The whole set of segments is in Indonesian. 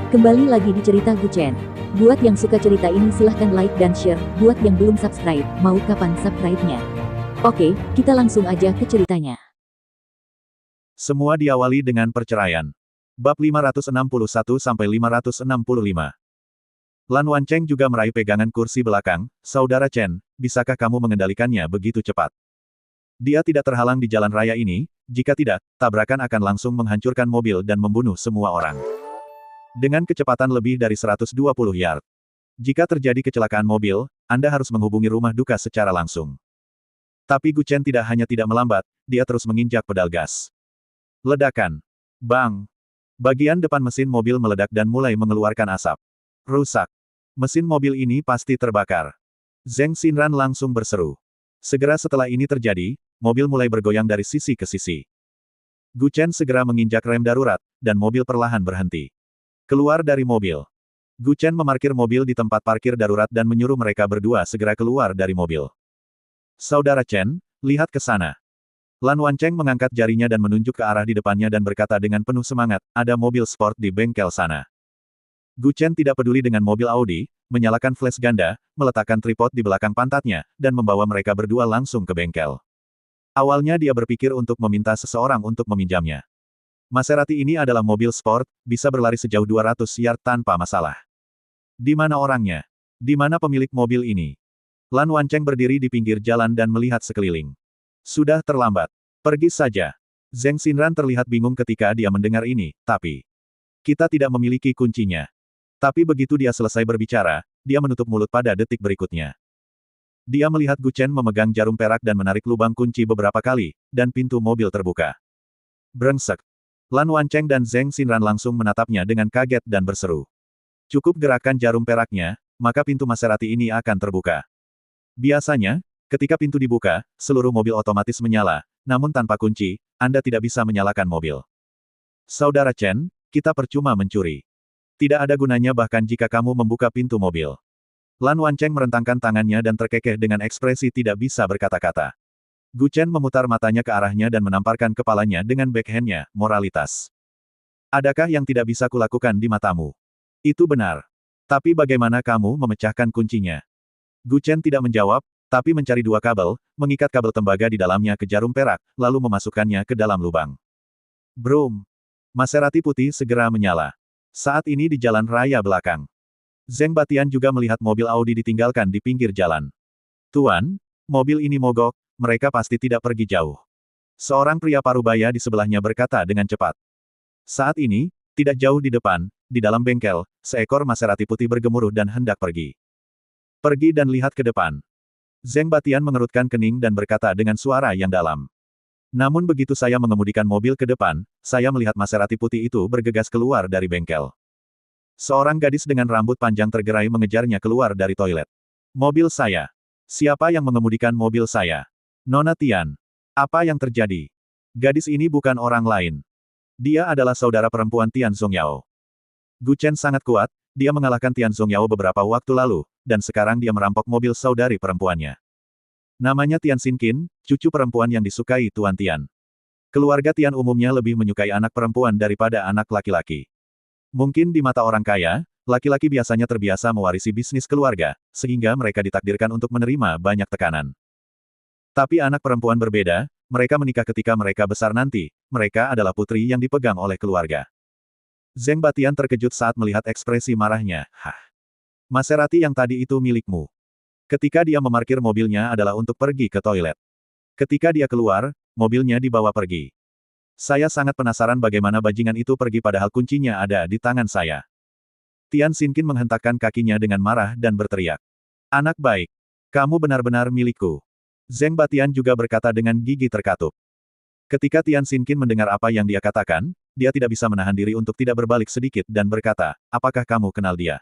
Kembali lagi di cerita Guchen. Buat yang suka cerita ini silahkan like dan share, buat yang belum subscribe, mau kapan subscribe-nya? Oke, kita langsung aja ke ceritanya. Semua diawali dengan perceraian. Bab 561-565. Lan Wancheng juga meraih pegangan kursi belakang. Saudara Chen, bisakah kamu mengendalikannya begitu cepat? Dia tidak terhalang di jalan raya ini, jika tidak, tabrakan akan langsung menghancurkan mobil dan membunuh semua orang. Dengan kecepatan lebih dari 120 yard. Jika terjadi kecelakaan mobil, Anda harus menghubungi rumah duka secara langsung. Tapi Gu Chen tidak hanya tidak melambat, dia terus menginjak pedal gas. Ledakan. Bang! Bagian depan mesin mobil meledak dan mulai mengeluarkan asap. Rusak. Mesin mobil ini pasti terbakar. Zheng Xinran langsung berseru. Segera setelah ini terjadi, mobil mulai bergoyang dari sisi ke sisi. Gu Chen segera menginjak rem darurat, dan mobil perlahan berhenti. Keluar dari mobil. Gu Chen memarkir mobil di tempat parkir darurat dan menyuruh mereka berdua segera keluar dari mobil. Saudara Chen, lihat ke sana. Lan Wancheng mengangkat jarinya dan menunjuk ke arah di depannya dan berkata dengan penuh semangat, ada mobil sport di bengkel sana. Gu Chen tidak peduli dengan mobil Audi, menyalakan flash ganda, meletakkan tripod di belakang pantatnya, dan membawa mereka berdua langsung ke bengkel. Awalnya dia berpikir untuk meminta seseorang untuk meminjamnya. Maserati ini adalah mobil sport, bisa berlari sejauh 200 yard tanpa masalah. Di mana orangnya? Di mana pemilik mobil ini? Lan Wancheng berdiri di pinggir jalan dan melihat sekeliling. Sudah terlambat. Pergi saja. Zheng Xinran terlihat bingung ketika dia mendengar ini, tapi kita tidak memiliki kuncinya. Tapi begitu dia selesai berbicara, dia menutup mulut pada detik berikutnya. Dia melihat Gu Chen memegang jarum perak dan menarik lubang kunci beberapa kali, dan pintu mobil terbuka. Brengsek. Lan Wancheng dan Zheng Xinran langsung menatapnya dengan kaget dan berseru. Cukup gerakan jarum peraknya, maka pintu Maserati ini akan terbuka. Biasanya, ketika pintu dibuka, seluruh mobil otomatis menyala, namun tanpa kunci, Anda tidak bisa menyalakan mobil. Saudara Chen, kita percuma mencuri. Tidak ada gunanya bahkan jika kamu membuka pintu mobil. Lan Wancheng merentangkan tangannya dan terkekeh dengan ekspresi tidak bisa berkata-kata. Gu Chen memutar matanya ke arahnya dan menamparkan kepalanya dengan backhand-nya, moralitas. Adakah yang tidak bisa kulakukan di matamu? Itu benar. Tapi bagaimana kamu memecahkan kuncinya? Gu Chen tidak menjawab, tapi mencari dua kabel, mengikat kabel tembaga di dalamnya ke jarum perak, lalu memasukkannya ke dalam lubang. Brum! Maserati putih segera menyala. Saat ini di jalan raya belakang. Zheng Batian juga melihat mobil Audi ditinggalkan di pinggir jalan. Tuan, mobil ini mogok, mereka pasti tidak pergi jauh. Seorang pria parubaya di sebelahnya berkata dengan cepat. Saat ini, tidak jauh di depan, di dalam bengkel, seekor Maserati putih bergemuruh dan hendak pergi. Pergi dan lihat ke depan. Zheng Batian mengerutkan kening dan berkata dengan suara yang dalam. Namun begitu saya mengemudikan mobil ke depan, saya melihat Maserati putih itu bergegas keluar dari bengkel. Seorang gadis dengan rambut panjang tergerai mengejarnya keluar dari toilet. Mobil saya. Siapa yang mengemudikan mobil saya? Nona Tian. Apa yang terjadi? Gadis ini bukan orang lain. Dia adalah saudara perempuan Tian Zongyao. Gu Chen sangat kuat, dia mengalahkan Tian Zongyao beberapa waktu lalu, dan sekarang dia merampok mobil saudari perempuannya. Namanya Tian Xinqin, cucu perempuan yang disukai Tuan Tian. Keluarga Tian umumnya lebih menyukai anak perempuan daripada anak laki-laki. Mungkin di mata orang kaya, laki-laki biasanya terbiasa mewarisi bisnis keluarga, sehingga mereka ditakdirkan untuk menerima banyak tekanan. Tapi anak perempuan berbeda, mereka menikah ketika mereka besar nanti, mereka adalah putri yang dipegang oleh keluarga. Zheng Batian terkejut saat melihat ekspresi marahnya. Hah! Maserati yang tadi itu milikmu. Ketika dia memarkir mobilnya adalah untuk pergi ke toilet. Ketika dia keluar, mobilnya dibawa pergi. Saya sangat penasaran bagaimana bajingan itu pergi padahal kuncinya ada di tangan saya. Tian Xinqin menghentakkan kakinya dengan marah dan berteriak. Anak baik. Kamu benar-benar milikku. Zheng Batian juga berkata dengan gigi terkatup. Ketika Tian Xinqin mendengar apa yang dia katakan, dia tidak bisa menahan diri untuk tidak berbalik sedikit dan berkata, apakah kamu kenal dia?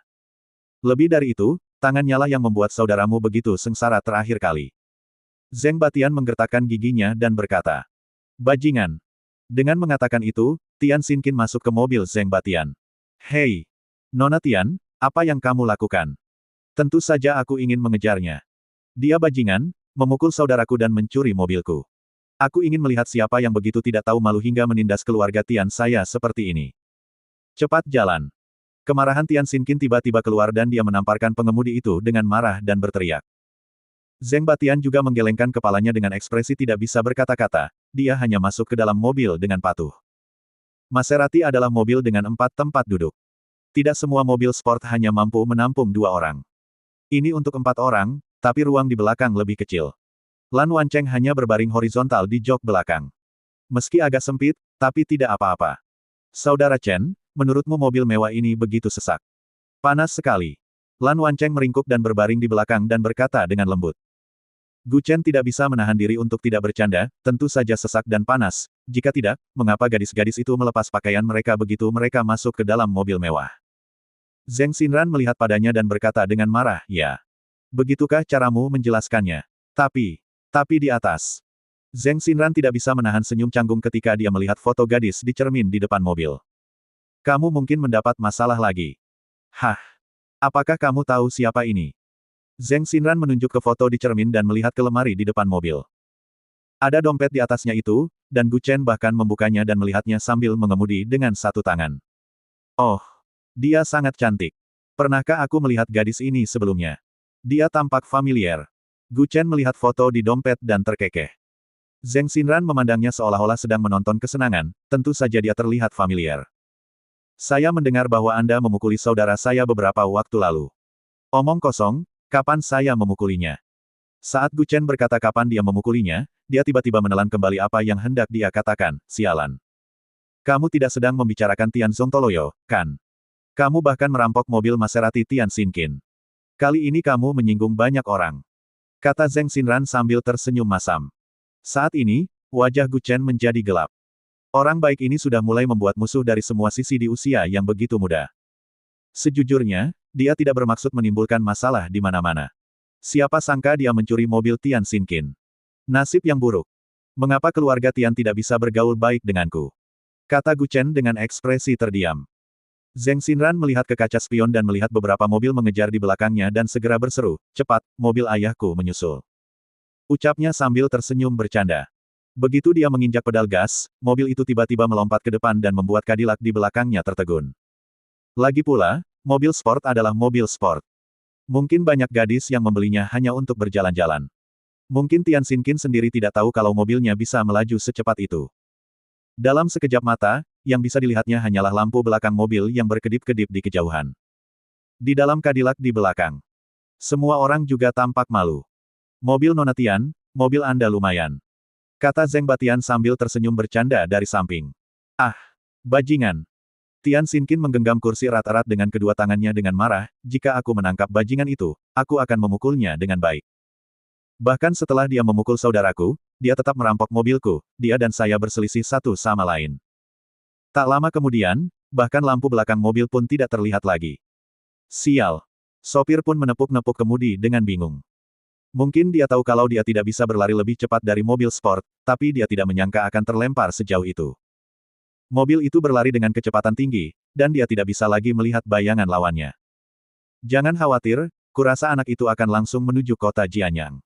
Lebih dari itu, tangannya lah yang membuat saudaramu begitu sengsara terakhir kali. Zheng Batian menggertakkan giginya dan berkata, bajingan. Dengan mengatakan itu, Tian Xinqin masuk ke mobil Zheng Batian. Hei! Nona Tian, apa yang kamu lakukan? Tentu saja aku ingin mengejarnya. Dia bajingan, memukul saudaraku dan mencuri mobilku. Aku ingin melihat siapa yang begitu tidak tahu malu hingga menindas keluarga Tian saya seperti ini. Cepat jalan. Kemarahan Tian Xinqin tiba-tiba keluar dan dia menamparkan pengemudi itu dengan marah dan berteriak. Zheng Batian juga menggelengkan kepalanya dengan ekspresi tidak bisa berkata-kata, dia hanya masuk ke dalam mobil dengan patuh. Maserati adalah mobil dengan 4 tempat duduk. Tidak semua mobil sport hanya mampu menampung 2 orang. Ini untuk 4 orang, tapi ruang di belakang lebih kecil. Lan Wancheng hanya berbaring horizontal di jok belakang. Meski agak sempit, tapi tidak apa-apa. Saudara Chen, menurutmu mobil mewah ini begitu sesak? Panas sekali. Lan Wancheng meringkuk dan berbaring di belakang dan berkata dengan lembut. Gu Chen tidak bisa menahan diri untuk tidak bercanda, tentu saja sesak dan panas. Jika tidak, mengapa gadis-gadis itu melepas pakaian mereka begitu mereka masuk ke dalam mobil mewah? Zheng Xinran melihat padanya dan berkata dengan marah, ya. Begitukah caramu menjelaskannya? Tapi di atas. Zheng Xinran tidak bisa menahan senyum canggung ketika dia melihat foto gadis di cermin di depan mobil. Kamu mungkin mendapat masalah lagi. Hah? Apakah kamu tahu siapa ini? Zheng Xinran menunjuk ke foto di cermin dan melihat ke lemari di depan mobil. Ada dompet di atasnya itu, dan Gu Chen bahkan membukanya dan melihatnya sambil mengemudi dengan satu tangan. Oh, dia sangat cantik. Pernahkah aku melihat gadis ini sebelumnya? Dia tampak familiar. Gu Chen melihat foto di dompet dan terkekeh. Zheng Xinran memandangnya seolah-olah sedang menonton kesenangan, tentu saja dia terlihat familiar. Saya mendengar bahwa Anda memukuli saudara saya beberapa waktu lalu. Omong kosong, kapan saya memukulinya? Saat Gu Chen berkata kapan dia memukulinya, dia tiba-tiba menelan kembali apa yang hendak dia katakan, sialan. Kamu tidak sedang membicarakan Tian Zongtoloyo, kan? Kamu bahkan merampok mobil Maserati Tian Xinqin. Kali ini kamu menyinggung banyak orang. Kata Zheng Xinran sambil tersenyum masam. Saat ini, wajah Gu Chen menjadi gelap. Orang baik ini sudah mulai membuat musuh dari semua sisi di usia yang begitu muda. Sejujurnya, dia tidak bermaksud menimbulkan masalah di mana-mana. Siapa sangka dia mencuri mobil Tian Xinqin. Nasib yang buruk. Mengapa keluarga Tian tidak bisa bergaul baik denganku? Kata Gu Chen dengan ekspresi terdiam. Zheng Xinran melihat ke kaca spion dan melihat beberapa mobil mengejar di belakangnya dan segera berseru, cepat, mobil ayahku menyusul. Ucapnya sambil tersenyum bercanda. Begitu dia menginjak pedal gas, mobil itu tiba-tiba melompat ke depan dan membuat Cadillac di belakangnya tertegun. Lagi pula, mobil sport adalah mobil sport. Mungkin banyak gadis yang membelinya hanya untuk berjalan-jalan. Mungkin Tian Xinqin sendiri tidak tahu kalau mobilnya bisa melaju secepat itu. Dalam sekejap mata, yang bisa dilihatnya hanyalah lampu belakang mobil yang berkedip-kedip di kejauhan. Di dalam Cadillac di belakang. Semua orang juga tampak malu. Mobil Nona Tian, mobil Anda lumayan. Kata Zheng Batian sambil tersenyum bercanda dari samping. Ah, bajingan. Tian Xinqin menggenggam kursi erat-erat dengan kedua tangannya dengan marah, jika aku menangkap bajingan itu, aku akan memukulnya dengan baik. Bahkan setelah dia memukul saudaraku, dia tetap merampok mobilku, dia dan saya berselisih satu sama lain. Tak lama kemudian, bahkan lampu belakang mobil pun tidak terlihat lagi. Sial. Sopir pun menepuk-nepuk kemudi dengan bingung. Mungkin dia tahu kalau dia tidak bisa berlari lebih cepat dari mobil sport, tapi dia tidak menyangka akan terlempar sejauh itu. Mobil itu berlari dengan kecepatan tinggi, dan dia tidak bisa lagi melihat bayangan lawannya. Jangan khawatir, kurasa anak itu akan langsung menuju kota Jianyang.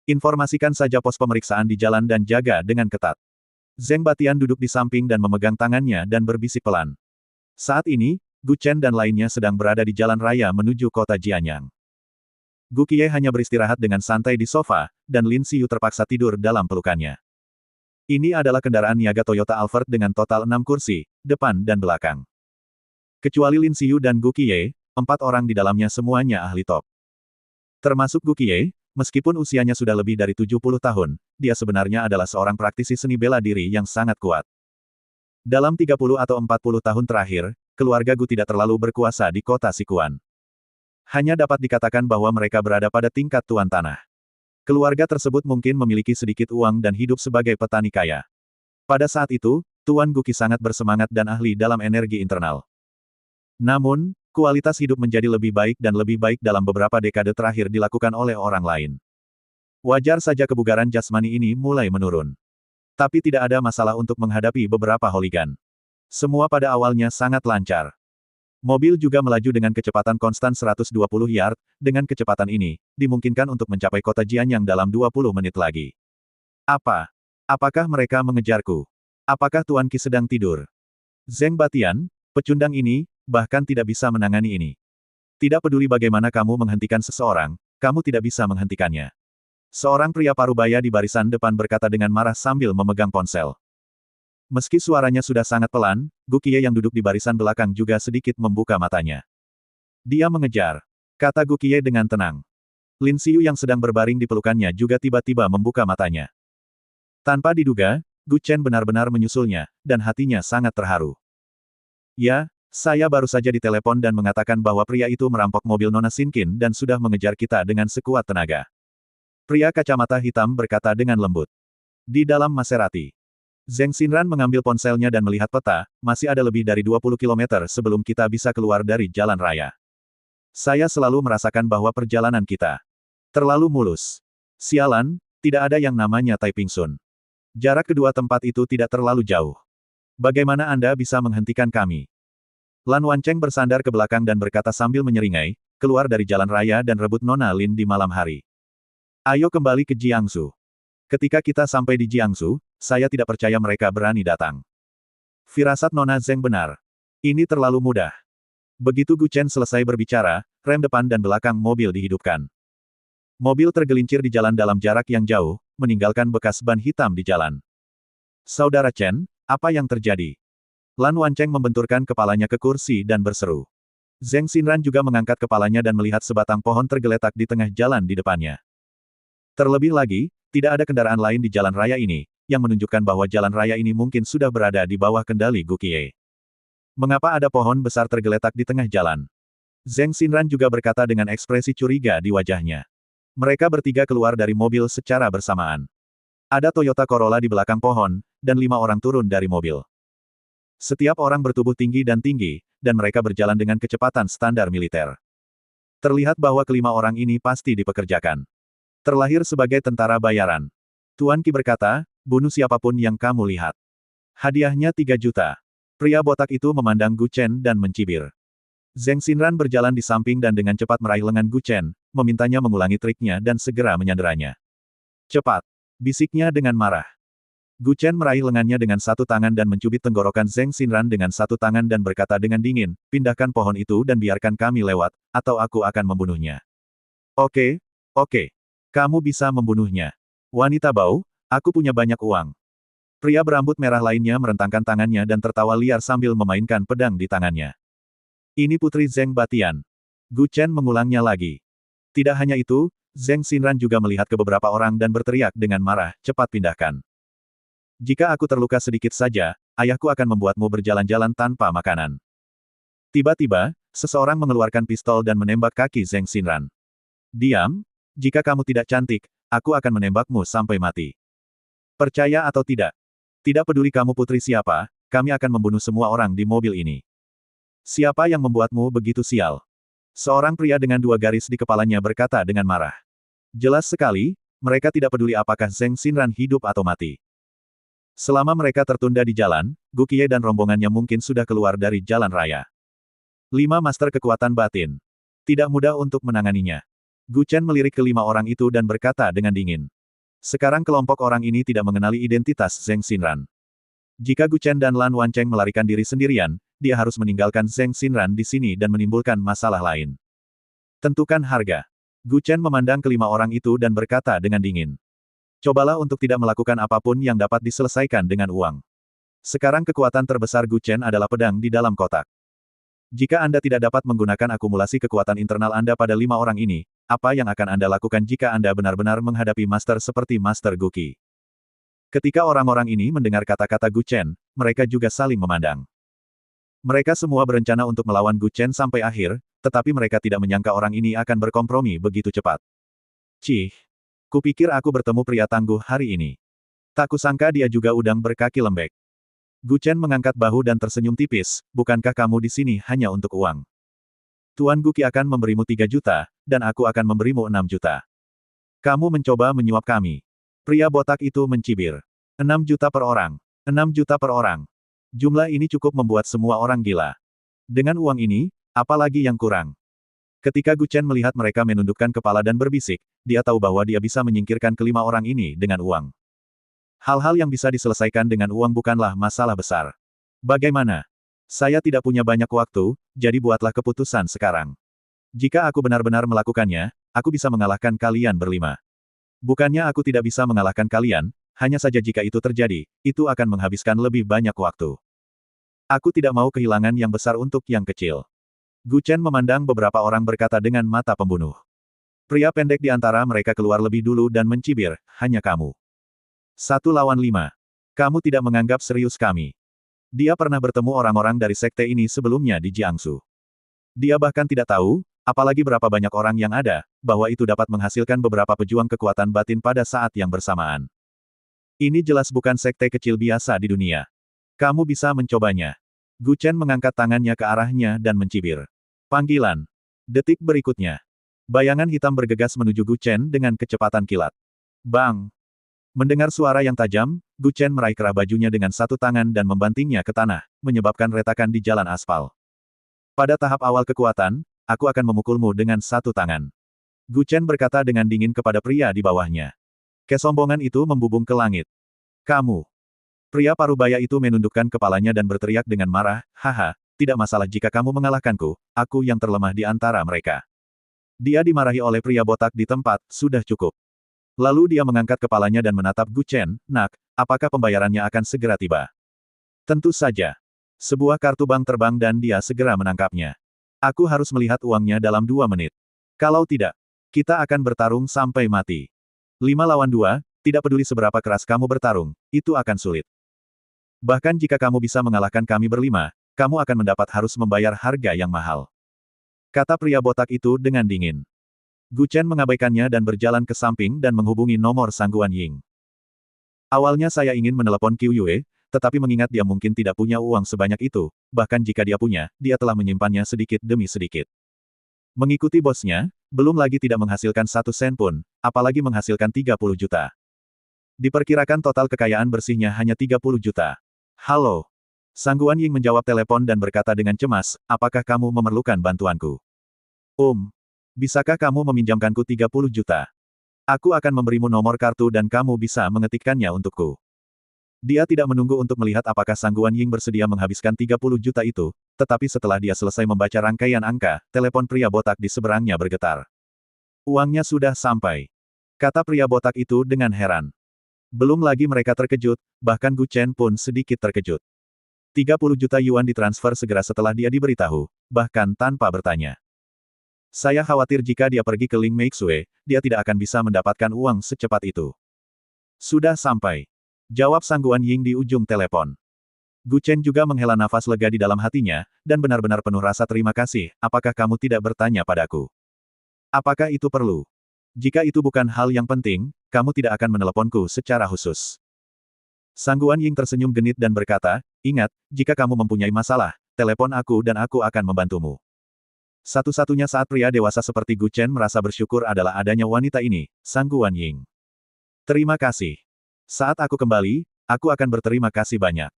Informasikan saja pos pemeriksaan di jalan dan jaga dengan ketat. Zheng Batian duduk di samping dan memegang tangannya dan berbisik pelan. Saat ini, Gu Chen dan lainnya sedang berada di jalan raya menuju kota Jianyang. Gu Qiye hanya beristirahat dengan santai di sofa, dan Lin Xiyu terpaksa tidur dalam pelukannya. Ini adalah kendaraan niaga Toyota Alphard dengan total 6 kursi, depan dan belakang. Kecuali Lin Xiyu dan Gu Qiye, 4 orang di dalamnya semuanya ahli top. Termasuk Gu Qiye, meskipun usianya sudah lebih dari 70 tahun, dia sebenarnya adalah seorang praktisi seni bela diri yang sangat kuat. Dalam 30 atau 40 tahun terakhir, keluarga Gu tidak terlalu berkuasa di kota Sichuan. Hanya dapat dikatakan bahwa mereka berada pada tingkat tuan tanah. Keluarga tersebut mungkin memiliki sedikit uang dan hidup sebagai petani kaya. Pada saat itu, Tuan Guki sangat bersemangat dan ahli dalam energi internal. Namun, kualitas hidup menjadi lebih baik dan lebih baik dalam beberapa dekade terakhir dilakukan oleh orang lain. Wajar saja kebugaran jasmani ini mulai menurun. Tapi tidak ada masalah untuk menghadapi beberapa holigan. Semua pada awalnya sangat lancar. Mobil juga melaju dengan kecepatan konstan 120 yard, dengan kecepatan ini, dimungkinkan untuk mencapai kota Jianyang dalam 20 menit lagi. Apakah mereka mengejarku? Apakah Tuan Qi sedang tidur? Zheng Batian, pecundang ini, bahkan tidak bisa menangani ini. Tidak peduli bagaimana kamu menghentikan seseorang, kamu tidak bisa menghentikannya. Seorang pria parubaya di barisan depan berkata dengan marah sambil memegang ponsel. Meski suaranya sudah sangat pelan, Gu Qiye yang duduk di barisan belakang juga sedikit membuka matanya. Dia mengejar, kata Gu Qiye dengan tenang. Lin Xiu yang sedang berbaring di pelukannya juga tiba-tiba membuka matanya. Tanpa diduga, Gu Chen benar-benar menyusulnya, dan hatinya sangat terharu. Ya, saya baru saja ditelepon dan mengatakan bahwa pria itu merampok mobil Nona Sinkin dan sudah mengejar kita dengan sekuat tenaga. Pria kacamata hitam berkata dengan lembut. Di dalam Maserati. Zheng Xinran mengambil ponselnya dan melihat peta, masih ada lebih dari 20 km sebelum kita bisa keluar dari jalan raya. Saya selalu merasakan bahwa perjalanan kita terlalu mulus. Sialan, tidak ada yang namanya Taiping Sun. Jarak kedua tempat itu tidak terlalu jauh. Bagaimana Anda bisa menghentikan kami? Lan Wancheng bersandar ke belakang dan berkata sambil menyeringai, keluar dari jalan raya dan rebut Nona Lin di malam hari. Ayo kembali ke Jiangsu. Ketika kita sampai di Jiangsu, saya tidak percaya mereka berani datang. Firasat Nona Zeng benar. Ini terlalu mudah. Begitu Gu Chen selesai berbicara, rem depan dan belakang mobil dihidupkan. Mobil tergelincir di jalan dalam jarak yang jauh, meninggalkan bekas ban hitam di jalan. Saudara Chen, apa yang terjadi? Lan Wancheng membenturkan kepalanya ke kursi dan berseru. Zheng Xinran juga mengangkat kepalanya dan melihat sebatang pohon tergeletak di tengah jalan di depannya. Terlebih lagi, tidak ada kendaraan lain di jalan raya ini, yang menunjukkan bahwa jalan raya ini mungkin sudah berada di bawah kendali Gu Qiye. Mengapa ada pohon besar tergeletak di tengah jalan? Zheng Xinran juga berkata dengan ekspresi curiga di wajahnya. Mereka bertiga keluar dari mobil secara bersamaan. Ada Toyota Corolla di belakang pohon, dan 5 orang turun dari mobil. Setiap orang bertubuh tinggi, dan mereka berjalan dengan kecepatan standar militer. Terlihat bahwa kelima orang ini pasti dipekerjakan. Terlahir sebagai tentara bayaran. Tuan Qi berkata, bunuh siapapun yang kamu lihat. Hadiahnya 3 juta. Pria botak itu memandang Gu Chen dan mencibir. Zheng Xinran berjalan di samping dan dengan cepat meraih lengan Gu Chen, memintanya mengulangi triknya dan segera menyanderanya. Cepat! Bisiknya dengan marah. Gu Chen meraih lengannya dengan satu tangan dan mencubit tenggorokan Zheng Xinran dengan satu tangan dan berkata dengan dingin, pindahkan pohon itu dan biarkan kami lewat, atau aku akan membunuhnya. Oke. Kamu bisa membunuhnya. Wanita bau, aku punya banyak uang. Pria berambut merah lainnya merentangkan tangannya dan tertawa liar sambil memainkan pedang di tangannya. Ini Putri Zheng Batian. Gu Chen mengulangnya lagi. Tidak hanya itu, Zheng Xinran juga melihat ke beberapa orang dan berteriak dengan marah, cepat pindahkan. Jika aku terluka sedikit saja, ayahku akan membuatmu berjalan-jalan tanpa makanan. Tiba-tiba, seseorang mengeluarkan pistol dan menembak kaki Zheng Xinran. Diam, jika kamu tidak cantik, aku akan menembakmu sampai mati. Percaya atau tidak? Tidak peduli kamu putri siapa, kami akan membunuh semua orang di mobil ini. Siapa yang membuatmu begitu sial? Seorang pria dengan 2 garis di kepalanya berkata dengan marah. Jelas sekali, mereka tidak peduli apakah Zheng Xinran hidup atau mati. Selama mereka tertunda di jalan, Gu Qiye dan rombongannya mungkin sudah keluar dari jalan raya. 5 master kekuatan batin. Tidak mudah untuk menanganinya. Gu Chen melirik ke 5 orang itu dan berkata dengan dingin. Sekarang kelompok orang ini tidak mengenali identitas Zheng Xinran. Jika Gu Chen dan Lan Wancheng melarikan diri sendirian, dia harus meninggalkan Zheng Xinran di sini dan menimbulkan masalah lain. Tentukan harga. Gu Chen memandang ke 5 orang itu dan berkata dengan dingin. Cobalah untuk tidak melakukan apapun yang dapat diselesaikan dengan uang. Sekarang kekuatan terbesar Gu Chen adalah pedang di dalam kotak. Jika Anda tidak dapat menggunakan akumulasi kekuatan internal Anda pada 5 orang ini, apa yang akan Anda lakukan jika Anda benar-benar menghadapi master seperti Master Gu Qi? Ketika orang-orang ini mendengar kata-kata Gu Chen, mereka juga saling memandang. Mereka semua berencana untuk melawan Gu Chen sampai akhir, tetapi mereka tidak menyangka orang ini akan berkompromi begitu cepat. Cih! Kupikir aku bertemu pria tangguh hari ini. Tak kusangka dia juga udang berkaki lembek. Gu Chen mengangkat bahu dan tersenyum tipis, bukankah kamu di sini hanya untuk uang? Tuan Gu Qi akan memberimu 3 juta, dan aku akan memberimu 6 juta. Kamu mencoba menyuap kami. Pria botak itu mencibir. 6 juta per orang. 6 juta per orang. Jumlah ini cukup membuat semua orang gila. Dengan uang ini, apa lagi yang kurang? Ketika Gu Chen melihat mereka menundukkan kepala dan berbisik, dia tahu bahwa dia bisa menyingkirkan ke 5 orang ini dengan uang. Hal-hal yang bisa diselesaikan dengan uang bukanlah masalah besar. Bagaimana? Saya tidak punya banyak waktu, jadi buatlah keputusan sekarang. Jika aku benar-benar melakukannya, aku bisa mengalahkan kalian berlima. Bukannya aku tidak bisa mengalahkan kalian, hanya saja jika itu terjadi, itu akan menghabiskan lebih banyak waktu. Aku tidak mau kehilangan yang besar untuk yang kecil. Gu Chen memandang beberapa orang berkata dengan mata pembunuh. Pria pendek di antara mereka keluar lebih dulu dan mencibir, hanya kamu. 1 lawan 5. Kamu tidak menganggap serius kami. Dia pernah bertemu orang-orang dari sekte ini sebelumnya di Jiangsu. Dia bahkan tidak tahu, apalagi berapa banyak orang yang ada, bahwa itu dapat menghasilkan beberapa pejuang kekuatan batin pada saat yang bersamaan. Ini jelas bukan sekte kecil biasa di dunia. Kamu bisa mencobanya. Gu Chen mengangkat tangannya ke arahnya dan mencibir. Panggilan. Detik berikutnya. Bayangan hitam bergegas menuju Gu Chen dengan kecepatan kilat. Bang! Mendengar suara yang tajam, Gu Chen meraih kerah bajunya dengan satu tangan dan membantingnya ke tanah, menyebabkan retakan di jalan aspal. Pada tahap awal kekuatan, aku akan memukulmu dengan satu tangan. Gu Chen berkata dengan dingin kepada pria di bawahnya. Kesombongan itu membubung ke langit. Kamu. Pria parubaya itu menundukkan kepalanya dan berteriak dengan marah, haha, tidak masalah jika kamu mengalahkanku, aku yang terlemah di antara mereka. Dia dimarahi oleh pria botak di tempat, sudah cukup. Lalu dia mengangkat kepalanya dan menatap Gu Chen, nak, apakah pembayarannya akan segera tiba? Tentu saja. Sebuah kartu bank terbang dan dia segera menangkapnya. Aku harus melihat uangnya dalam 2 menit. Kalau tidak, kita akan bertarung sampai mati. 5 lawan 2, tidak peduli seberapa keras kamu bertarung, itu akan sulit. Bahkan jika kamu bisa mengalahkan kami berlima, kamu akan harus membayar harga yang mahal. Kata pria botak itu dengan dingin. Gu Chen mengabaikannya dan berjalan ke samping dan menghubungi nomor Sangguan Ying. Awalnya saya ingin menelepon Qiu Yue, tetapi mengingat dia mungkin tidak punya uang sebanyak itu, bahkan jika dia punya, dia telah menyimpannya sedikit demi sedikit. Mengikuti bosnya, belum lagi tidak menghasilkan 1 sen pun, apalagi menghasilkan 30 juta. Diperkirakan total kekayaan bersihnya hanya 30 juta. Halo. Sangguan Ying menjawab telepon dan berkata dengan cemas, apakah kamu memerlukan bantuanku? Bisakah kamu meminjamkanku 30 juta? Aku akan memberimu nomor kartu dan kamu bisa mengetikkannya untukku. Dia tidak menunggu untuk melihat apakah Sangguan Ying bersedia menghabiskan 30 juta itu, tetapi setelah dia selesai membaca rangkaian angka, telepon pria botak di seberangnya bergetar. Uangnya sudah sampai. Kata pria botak itu dengan heran. Belum lagi mereka terkejut, bahkan Gu Chen pun sedikit terkejut. 30 juta yuan ditransfer segera setelah dia diberitahu, bahkan tanpa bertanya. Saya khawatir jika dia pergi ke Ling Meixue, dia tidak akan bisa mendapatkan uang secepat itu. Sudah sampai. Jawab Sangguan Ying di ujung telepon. Gu Chen juga menghela nafas lega di dalam hatinya, dan benar-benar penuh rasa terima kasih, apakah kamu tidak bertanya padaku? Apakah itu perlu? Jika itu bukan hal yang penting, kamu tidak akan meneleponku secara khusus. Sangguan Ying tersenyum genit dan berkata, ingat, jika kamu mempunyai masalah, telepon aku dan aku akan membantumu. Satu-satunya saat pria dewasa seperti Gu Chen merasa bersyukur adalah adanya wanita ini, Sangguan Ying. Terima kasih. Saat aku kembali, aku akan berterima kasih banyak.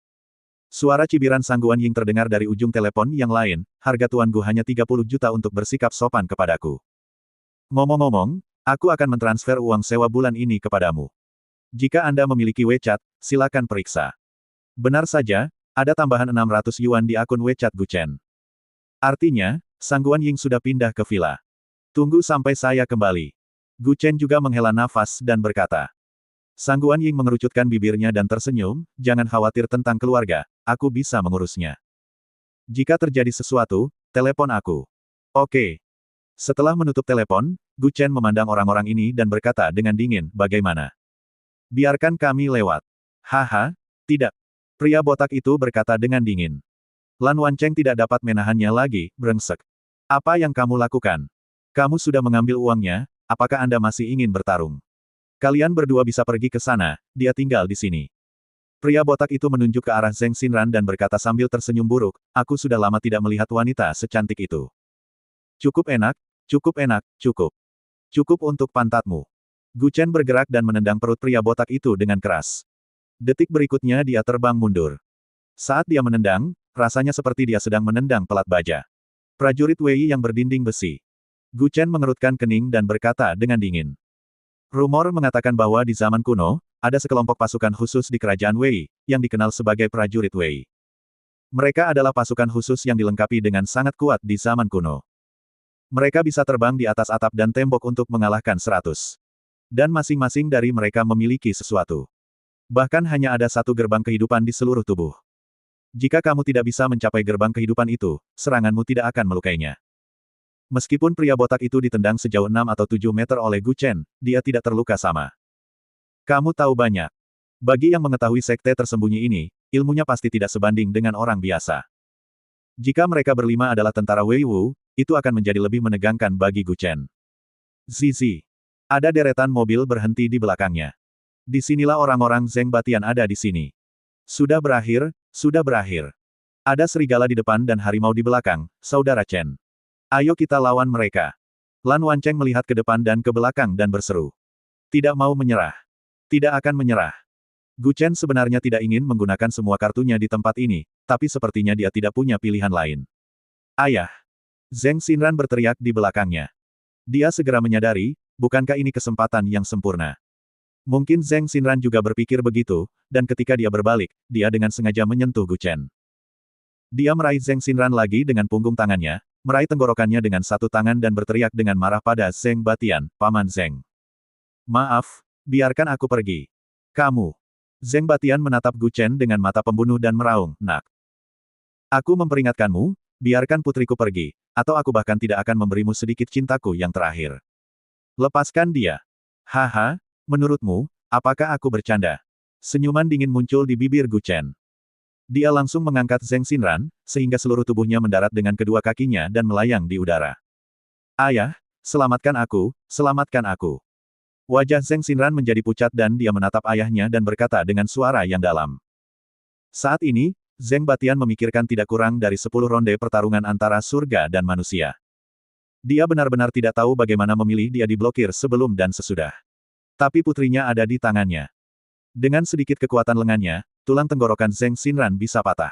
Suara cibiran Sangguan Ying terdengar dari ujung telepon yang lain, harga Tuan Gu hanya 30 juta untuk bersikap sopan kepadaku. Ngomong-ngomong, aku akan mentransfer uang sewa bulan ini kepadamu. Jika Anda memiliki WeChat, silakan periksa. Benar saja, ada tambahan 600 yuan di akun WeChat Gu Chen. Artinya, Sangguan Ying sudah pindah ke villa. Tunggu sampai saya kembali. Gu Chen juga menghela nafas dan berkata. Sangguan Ying mengerucutkan bibirnya dan tersenyum, jangan khawatir tentang keluarga, aku bisa mengurusnya. Jika terjadi sesuatu, telepon aku. Oke. Setelah menutup telepon, Gu Chen memandang orang-orang ini dan berkata dengan dingin, bagaimana? Biarkan kami lewat. Haha, tidak. Pria botak itu berkata dengan dingin. Lan Wancheng tidak dapat menahannya lagi, brengsek. Apa yang kamu lakukan? Kamu sudah mengambil uangnya, apakah Anda masih ingin bertarung? Kalian berdua bisa pergi ke sana, dia tinggal di sini. Pria botak itu menunjuk ke arah Zheng Xinran dan berkata sambil tersenyum buruk, aku sudah lama tidak melihat wanita secantik itu. Cukup enak, cukup enak, cukup. Cukup untuk pantatmu. Gu Chen bergerak dan menendang perut pria botak itu dengan keras. Detik berikutnya dia terbang mundur. Saat dia menendang, rasanya seperti dia sedang menendang pelat baja. Prajurit Wei yang berdinding besi. Gu Chen mengerutkan kening dan berkata dengan dingin. Rumor mengatakan bahwa di zaman kuno, ada sekelompok pasukan khusus di kerajaan Wei, yang dikenal sebagai prajurit Wei. Mereka adalah pasukan khusus yang dilengkapi dengan sangat kuat di zaman kuno. Mereka bisa terbang di atas atap dan tembok untuk mengalahkan 100. Dan masing-masing dari mereka memiliki sesuatu. Bahkan hanya ada satu gerbang kehidupan di seluruh tubuh. Jika kamu tidak bisa mencapai gerbang kehidupan itu, seranganmu tidak akan melukainya. Meskipun pria botak itu ditendang sejauh 6 atau 7 meter oleh Gu Chen, dia tidak terluka sama. Kamu tahu banyak. Bagi yang mengetahui sekte tersembunyi ini, ilmunya pasti tidak sebanding dengan orang biasa. Jika mereka berlima adalah tentara Wei Wu, itu akan menjadi lebih menegangkan bagi Gu Chen. Zizi. Ada deretan mobil berhenti di belakangnya. Disinilah orang-orang Zheng Batian ada di sini. Sudah berakhir, sudah berakhir. Ada serigala di depan dan harimau di belakang, Saudara Chen. Ayo kita lawan mereka. Lan Wancheng melihat ke depan dan ke belakang dan berseru. Tidak mau menyerah. Tidak akan menyerah. Gu Chen sebenarnya tidak ingin menggunakan semua kartunya di tempat ini, tapi sepertinya dia tidak punya pilihan lain. Ayah! Zheng Xinran berteriak di belakangnya. Dia segera menyadari, bukankah ini kesempatan yang sempurna? Mungkin Zheng Xinran juga berpikir begitu, dan ketika dia berbalik, dia dengan sengaja menyentuh Gu Chen. Dia meraih Zheng Xinran lagi dengan punggung tangannya, meraih tenggorokannya dengan satu tangan dan berteriak dengan marah pada Zheng Batian, Paman Zheng. Maaf, biarkan aku pergi. Kamu. Zheng Batian menatap Gu Chen dengan mata pembunuh dan meraung, nak. Aku memperingatkanmu, biarkan putriku pergi, atau aku bahkan tidak akan memberimu sedikit cintaku yang terakhir. Lepaskan dia. Haha. Menurutmu, apakah aku bercanda? Senyuman dingin muncul di bibir Gu Chen. Dia langsung mengangkat Zheng Xinran, sehingga seluruh tubuhnya mendarat dengan kedua kakinya dan melayang di udara. Ayah, selamatkan aku, selamatkan aku. Wajah Zheng Xinran menjadi pucat dan dia menatap ayahnya dan berkata dengan suara yang dalam. Saat ini, Zheng Batian memikirkan tidak kurang dari 10 ronde pertarungan antara surga dan manusia. Dia benar-benar tidak tahu bagaimana memilih dia diblokir sebelum dan sesudah. Tapi putrinya ada di tangannya. Dengan sedikit kekuatan lengannya, tulang tenggorokan Zheng Xinran bisa patah.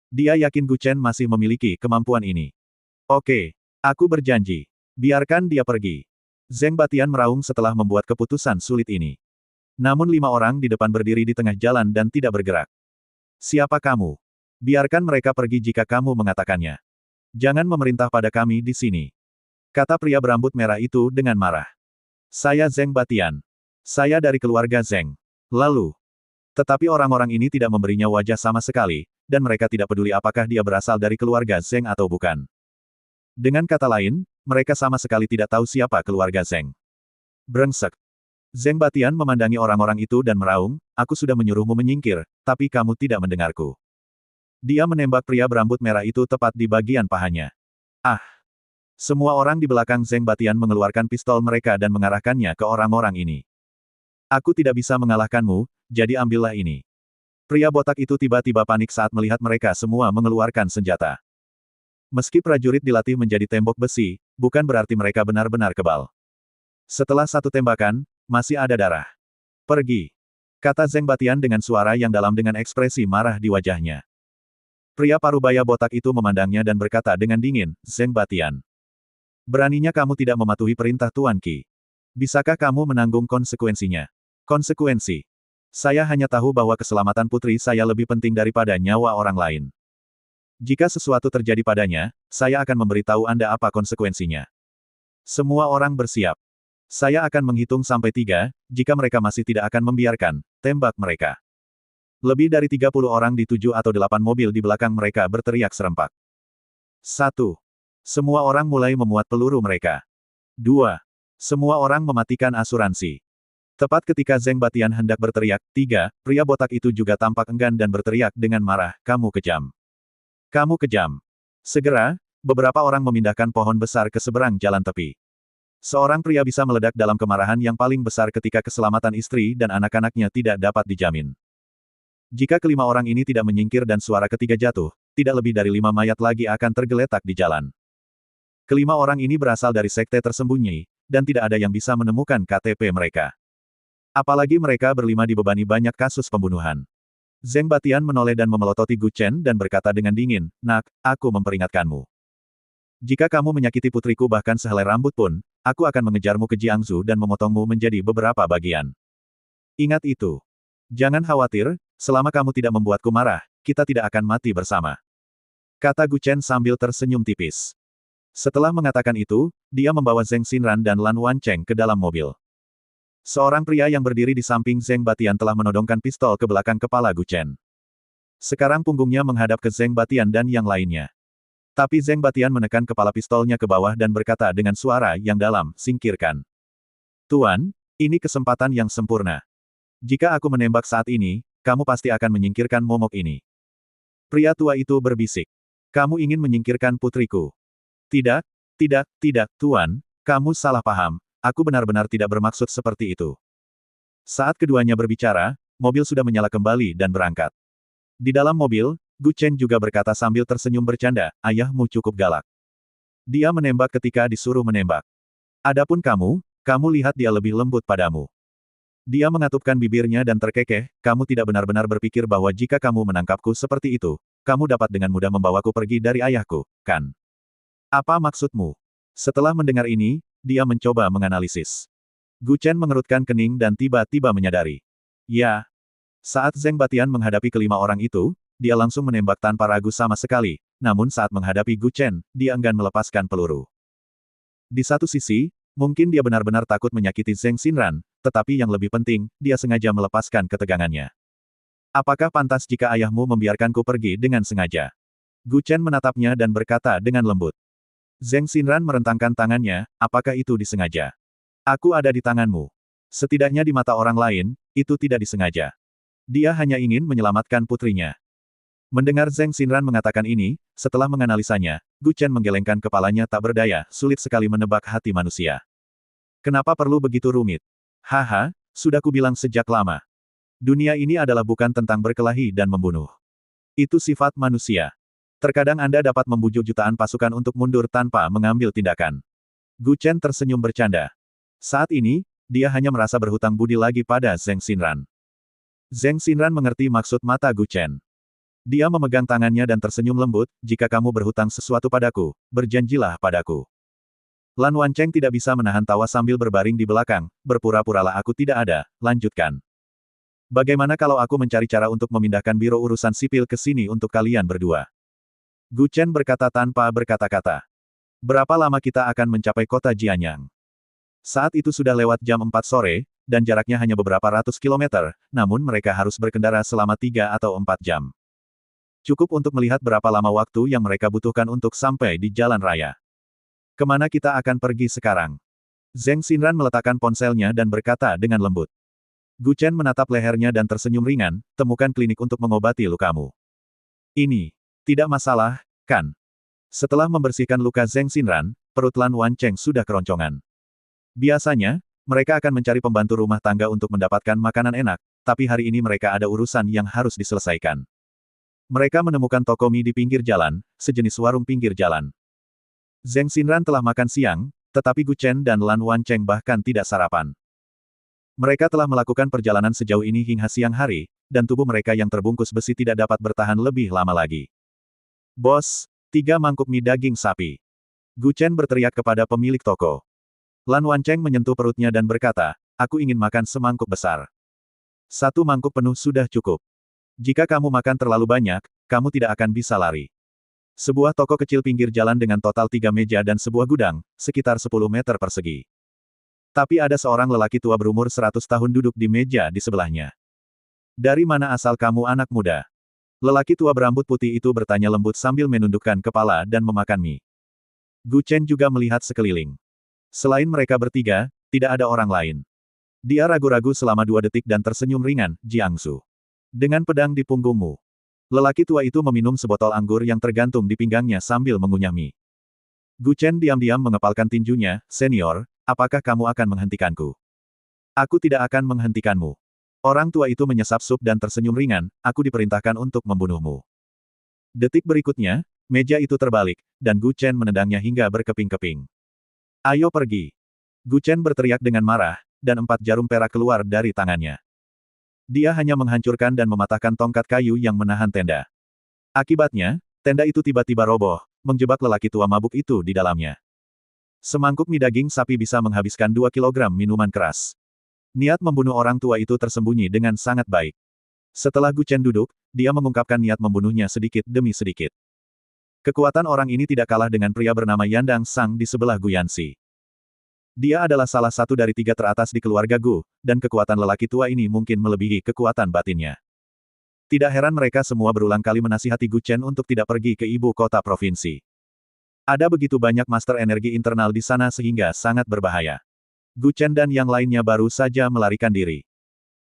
Dia yakin Gu Chen masih memiliki kemampuan ini. Oke, aku berjanji. Biarkan dia pergi. Zheng Batian meraung setelah membuat keputusan sulit ini. Namun 5 orang di depan berdiri di tengah jalan dan tidak bergerak. Siapa kamu? Biarkan mereka pergi jika kamu mengatakannya. Jangan memerintah pada kami di sini. Kata pria berambut merah itu dengan marah. Saya Zheng Batian. Saya dari keluarga Zheng. Lalu. Tetapi orang-orang ini tidak memberinya wajah sama sekali, dan mereka tidak peduli apakah dia berasal dari keluarga Zheng atau bukan. Dengan kata lain, mereka sama sekali tidak tahu siapa keluarga Zheng. Brengsek. Zheng Batian memandangi orang-orang itu dan meraung, aku sudah menyuruhmu menyingkir, tapi kamu tidak mendengarku. Dia menembak pria berambut merah itu tepat di bagian pahanya. Ah! Semua orang di belakang Zheng Batian mengeluarkan pistol mereka dan mengarahkannya ke orang-orang ini. Aku tidak bisa mengalahkanmu, jadi ambillah ini. Pria botak itu tiba-tiba panik saat melihat mereka semua mengeluarkan senjata. Meski prajurit dilatih menjadi tembok besi, bukan berarti mereka benar-benar kebal. Setelah satu tembakan, masih ada darah. Pergi. Kata Zheng Batian dengan suara yang dalam dengan ekspresi marah di wajahnya. Pria parubaya botak itu memandangnya dan berkata dengan dingin, Zheng Batian. Beraninya kamu tidak mematuhi perintah Tuan Qi. Bisakah kamu menanggung konsekuensinya? Konsekuensi. Saya hanya tahu bahwa keselamatan putri saya lebih penting daripada nyawa orang lain. Jika sesuatu terjadi padanya, saya akan memberitahu Anda apa konsekuensinya. Semua orang bersiap. Saya akan menghitung sampai 3, jika mereka masih tidak akan membiarkan, tembak mereka. Lebih dari 30 orang di 7 atau 8 mobil di belakang mereka berteriak serempak. 1. Semua orang mulai memuat peluru mereka. 2. Semua orang mematikan asuransi. Tepat ketika Zheng Batian hendak berteriak, 3, pria botak itu juga tampak enggan dan berteriak dengan marah, kamu kejam. Kamu kejam. Segera, beberapa orang memindahkan pohon besar ke seberang jalan tepi. Seorang pria bisa meledak dalam kemarahan yang paling besar ketika keselamatan istri dan anak-anaknya tidak dapat dijamin. Jika kelima orang ini tidak menyingkir dan suara ketiga jatuh, tidak lebih dari 5 mayat lagi akan tergeletak di jalan. Kelima orang ini berasal dari sekte tersembunyi, dan tidak ada yang bisa menemukan KTP mereka. Apalagi mereka berlima dibebani banyak kasus pembunuhan. Zheng Batian menoleh dan memelototi Gu Chen dan berkata dengan dingin, nak, aku memperingatkanmu. Jika kamu menyakiti putriku bahkan sehelai rambut pun, aku akan mengejarmu ke Jiangsu dan memotongmu menjadi beberapa bagian. Ingat itu. Jangan khawatir, selama kamu tidak membuatku marah, kita tidak akan mati bersama. Kata Gu Chen sambil tersenyum tipis. Setelah mengatakan itu, dia membawa Zheng Xinran dan Lan Wancheng ke dalam mobil. Seorang pria yang berdiri di samping Zheng Batian telah menodongkan pistol ke belakang kepala Gu Chen. Sekarang punggungnya menghadap ke Zheng Batian dan yang lainnya. Tapi Zheng Batian menekan kepala pistolnya ke bawah dan berkata dengan suara yang dalam, singkirkan. Tuan, ini kesempatan yang sempurna. Jika aku menembak saat ini, kamu pasti akan menyingkirkan momok ini. Pria tua itu berbisik. Kamu ingin menyingkirkan putriku. Tidak, tidak, Tuan, kamu salah paham, aku benar-benar tidak bermaksud seperti itu. Saat keduanya berbicara, mobil sudah menyala kembali dan berangkat. Di dalam mobil, Gu Chen juga berkata sambil tersenyum bercanda, ayahmu cukup galak. Dia menembak ketika disuruh menembak. Adapun kamu lihat dia lebih lembut padamu. Dia mengatupkan bibirnya dan terkekeh, kamu tidak benar-benar berpikir bahwa jika kamu menangkapku seperti itu, kamu dapat dengan mudah membawaku pergi dari ayahku, kan? Apa maksudmu? Setelah mendengar ini, dia mencoba menganalisis. Gu Chen mengerutkan kening dan tiba-tiba menyadari. Ya. Saat Zheng Batian menghadapi kelima orang itu, dia langsung menembak tanpa ragu sama sekali, namun saat menghadapi Gu Chen, dia enggan melepaskan peluru. Di satu sisi, mungkin dia benar-benar takut menyakiti Zheng Xinran, tetapi yang lebih penting, dia sengaja melepaskan ketegangannya. Apakah pantas jika ayahmu membiarkanku pergi dengan sengaja? Gu Chen menatapnya dan berkata dengan lembut. Zheng Xinran merentangkan tangannya, apakah itu disengaja? Aku ada di tanganmu. Setidaknya di mata orang lain, itu tidak disengaja. Dia hanya ingin menyelamatkan putrinya. Mendengar Zheng Xinran mengatakan ini, setelah menganalisanya, Gu Chen menggelengkan kepalanya tak berdaya, sulit sekali menebak hati manusia. Kenapa perlu begitu rumit? Haha, sudah kubilang sejak lama. Dunia ini adalah bukan tentang berkelahi dan membunuh. Itu sifat manusia. Terkadang Anda dapat membujuk jutaan pasukan untuk mundur tanpa mengambil tindakan. Gu Chen tersenyum bercanda. Saat ini, dia hanya merasa berhutang budi lagi pada Zheng Xinran. Zheng Xinran mengerti maksud mata Gu Chen. Dia memegang tangannya dan tersenyum lembut, jika kamu berhutang sesuatu padaku, berjanjilah padaku. Lan Wancheng tidak bisa menahan tawa sambil berbaring di belakang, berpura-puralah aku tidak ada, lanjutkan. Bagaimana kalau aku mencari cara untuk memindahkan biro urusan sipil ke sini untuk kalian berdua? Gu Chen berkata tanpa berkata-kata. Berapa lama kita akan mencapai kota Jianyang? Saat itu sudah lewat jam 4 sore, dan jaraknya hanya beberapa ratus kilometer, namun mereka harus berkendara selama 3 atau 4 jam. Cukup untuk melihat berapa lama waktu yang mereka butuhkan untuk sampai di jalan raya. Kemana kita akan pergi sekarang? Zheng Xinran meletakkan ponselnya dan berkata dengan lembut. Gu Chen menatap lehernya dan tersenyum ringan, temukan klinik untuk mengobati lukamu. Ini. Tidak masalah, kan? Setelah membersihkan luka Zheng Xinran, perut Lan Wancheng sudah keroncongan. Biasanya, mereka akan mencari pembantu rumah tangga untuk mendapatkan makanan enak, tapi hari ini mereka ada urusan yang harus diselesaikan. Mereka menemukan toko mie di pinggir jalan, sejenis warung pinggir jalan. Zheng Xinran telah makan siang, tetapi Gu Chen dan Lan Wancheng bahkan tidak sarapan. Mereka telah melakukan perjalanan sejauh ini hingga siang hari, dan tubuh mereka yang terbungkus besi tidak dapat bertahan lebih lama lagi. Bos, 3 mangkuk mie daging sapi. Gu Chen berteriak kepada pemilik toko. Lan Wancheng menyentuh perutnya dan berkata, aku ingin makan semangkuk besar. 1 mangkuk penuh sudah cukup. Jika kamu makan terlalu banyak, kamu tidak akan bisa lari. Sebuah toko kecil pinggir jalan dengan total 3 meja dan sebuah gudang, sekitar 10 meter persegi. Tapi ada seorang lelaki tua berumur 100 tahun duduk di meja di sebelahnya. Dari mana asal kamu anak muda? Lelaki tua berambut putih itu bertanya lembut sambil menundukkan kepala dan memakan mie. Gu Chen juga melihat sekeliling. Selain mereka bertiga, tidak ada orang lain. Dia ragu-ragu selama 2 detik dan tersenyum ringan, Jiangsu. Dengan pedang di punggungmu. Lelaki tua itu meminum sebotol anggur yang tergantung di pinggangnya sambil mengunyah mie. Gu Chen diam-diam mengepalkan tinjunya, senior, apakah kamu akan menghentikanku? Aku tidak akan menghentikanmu. Orang tua itu menyesap sup dan tersenyum ringan, aku diperintahkan untuk membunuhmu. Detik berikutnya, meja itu terbalik, dan Gu Chen menendangnya hingga berkeping-keping. Ayo pergi. Gu Chen berteriak dengan marah, dan 4 jarum perak keluar dari tangannya. Dia hanya menghancurkan dan mematahkan tongkat kayu yang menahan tenda. Akibatnya, tenda itu tiba-tiba roboh, menjebak lelaki tua mabuk itu di dalamnya. Semangkuk mie daging sapi bisa menghabiskan 2 kilogram minuman keras. Niat membunuh orang tua itu tersembunyi dengan sangat baik. Setelah Gu Chen duduk, dia mengungkapkan niat membunuhnya sedikit demi sedikit. Kekuatan orang ini tidak kalah dengan pria bernama Yandang Sang di sebelah Gu Yanxi. Dia adalah salah satu dari 3 teratas di keluarga Gu, dan kekuatan lelaki tua ini mungkin melebihi kekuatan batinnya. Tidak heran mereka semua berulang kali menasihati Gu Chen untuk tidak pergi ke ibu kota provinsi. Ada begitu banyak master energi internal di sana sehingga sangat berbahaya. Gu Chen dan yang lainnya baru saja melarikan diri.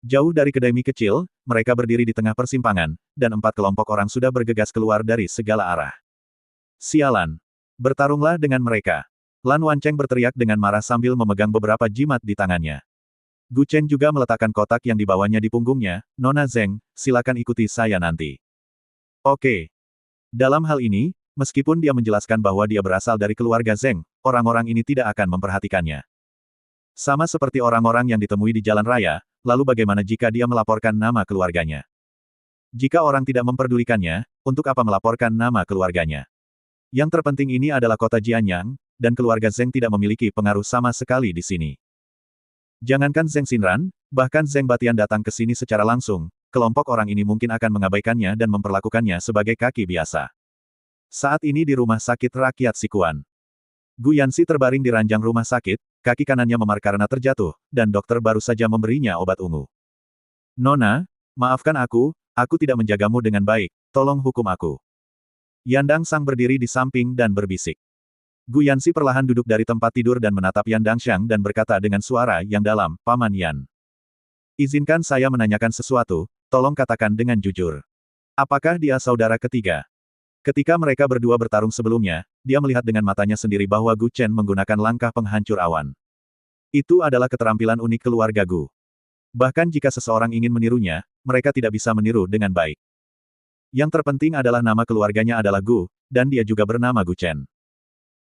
Jauh dari kedai mie kecil, mereka berdiri di tengah persimpangan, dan 4 kelompok orang sudah bergegas keluar dari segala arah. Sialan! Bertarunglah dengan mereka. Lan Wancheng berteriak dengan marah sambil memegang beberapa jimat di tangannya. Gu Chen juga meletakkan kotak yang dibawanya di punggungnya. Nona Zeng, silakan ikuti saya nanti. Oke. Dalam hal ini, meskipun dia menjelaskan bahwa dia berasal dari keluarga Zeng, orang-orang ini tidak akan memperhatikannya. Sama seperti orang-orang yang ditemui di jalan raya, lalu bagaimana jika dia melaporkan nama keluarganya? Jika orang tidak memperdulikannya, untuk apa melaporkan nama keluarganya? Yang terpenting ini adalah kota Jianyang, dan keluarga Zeng tidak memiliki pengaruh sama sekali di sini. Jangankan Zeng Xinran, bahkan Zeng Batian datang ke sini secara langsung, kelompok orang ini mungkin akan mengabaikannya dan memperlakukannya sebagai kaki biasa. Saat ini di rumah sakit rakyat Sikuan. Gu Yanxi terbaring di ranjang rumah sakit, kaki kanannya memar karena terjatuh, dan dokter baru saja memberinya obat ungu. Nona, maafkan aku tidak menjagamu dengan baik, tolong hukum aku. Yandang Sang berdiri di samping dan berbisik. Gu Yanxi perlahan duduk dari tempat tidur dan menatap Yandang Xiang dan berkata dengan suara yang dalam, Paman Yan. Izinkan saya menanyakan sesuatu, tolong katakan dengan jujur. Apakah dia saudara ketiga? Ketika mereka berdua bertarung sebelumnya, dia melihat dengan matanya sendiri bahwa Gu Chen menggunakan langkah penghancur awan. Itu adalah keterampilan unik keluarga Gu. Bahkan jika seseorang ingin menirunya, mereka tidak bisa meniru dengan baik. Yang terpenting adalah nama keluarganya adalah Gu, dan dia juga bernama Gu Chen.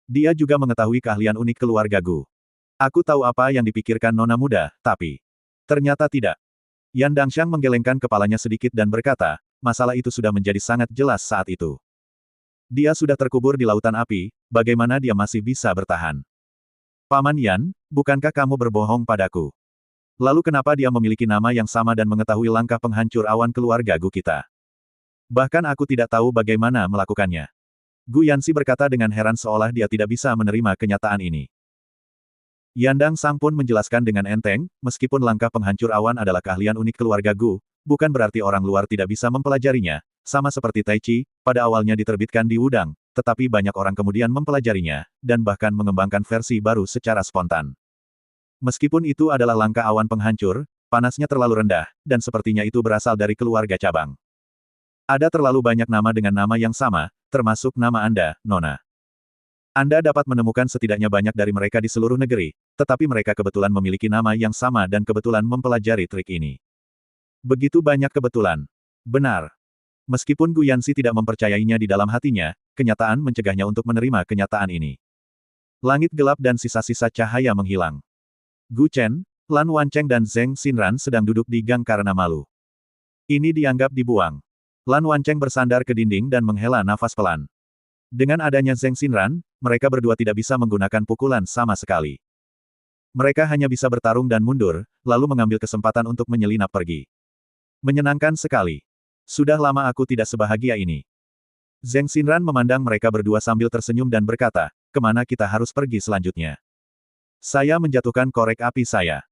Dia juga mengetahui keahlian unik keluarga Gu. Aku tahu apa yang dipikirkan nona muda, tapi ternyata tidak. Yan Dangxiang menggelengkan kepalanya sedikit dan berkata, masalah itu sudah menjadi sangat jelas saat itu. Dia sudah terkubur di lautan api, bagaimana dia masih bisa bertahan? Paman Yan, bukankah kamu berbohong padaku? Lalu kenapa dia memiliki nama yang sama dan mengetahui langkah penghancur awan keluarga Gu kita? Bahkan aku tidak tahu bagaimana melakukannya. Gu Yanxi berkata dengan heran seolah dia tidak bisa menerima kenyataan ini. Yandang Sang pun menjelaskan dengan enteng, meskipun langkah penghancur awan adalah keahlian unik keluarga Gu, bukan berarti orang luar tidak bisa mempelajarinya, sama seperti Tai Chi, pada awalnya diterbitkan di Wudang, tetapi banyak orang kemudian mempelajarinya, dan bahkan mengembangkan versi baru secara spontan. Meskipun itu adalah langkah awan penghancur, panasnya terlalu rendah, dan sepertinya itu berasal dari keluarga cabang. Ada terlalu banyak nama dengan nama yang sama, termasuk nama Anda, Nona. Anda dapat menemukan setidaknya banyak dari mereka di seluruh negeri, tetapi mereka kebetulan memiliki nama yang sama dan kebetulan mempelajari trik ini. Begitu banyak kebetulan. Benar. Meskipun Gu Yanxi tidak mempercayainya di dalam hatinya, kenyataan mencegahnya untuk menerima kenyataan ini. Langit gelap dan sisa-sisa cahaya menghilang. Gu Chen, Lan Wancheng dan Zeng Xinran sedang duduk di gang karena malu. Ini dianggap dibuang. Lan Wancheng bersandar ke dinding dan menghela nafas pelan. Dengan adanya Zeng Xinran, mereka berdua tidak bisa menggunakan pukulan sama sekali. Mereka hanya bisa bertarung dan mundur, lalu mengambil kesempatan untuk menyelinap pergi. Menyenangkan sekali. Sudah lama aku tidak sebahagia ini. Zeng Xinran memandang mereka berdua sambil tersenyum dan berkata, kemana kita harus pergi selanjutnya? Saya menjatuhkan korek api saya.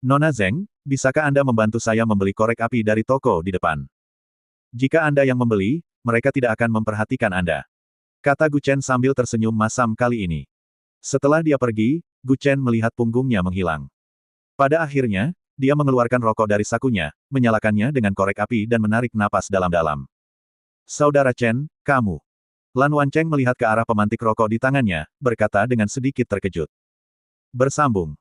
Nona Zeng, bisakah Anda membantu saya membeli korek api dari toko di depan? Jika Anda yang membeli, mereka tidak akan memperhatikan Anda. Kata Gu Chen sambil tersenyum masam kali ini. Setelah dia pergi, Gu Chen melihat punggungnya menghilang. Pada akhirnya, dia mengeluarkan rokok dari sakunya, menyalakannya dengan korek api dan menarik napas dalam-dalam. Saudara Chen, kamu. Lan Wancheng melihat ke arah pemantik rokok di tangannya, berkata dengan sedikit terkejut. Bersambung.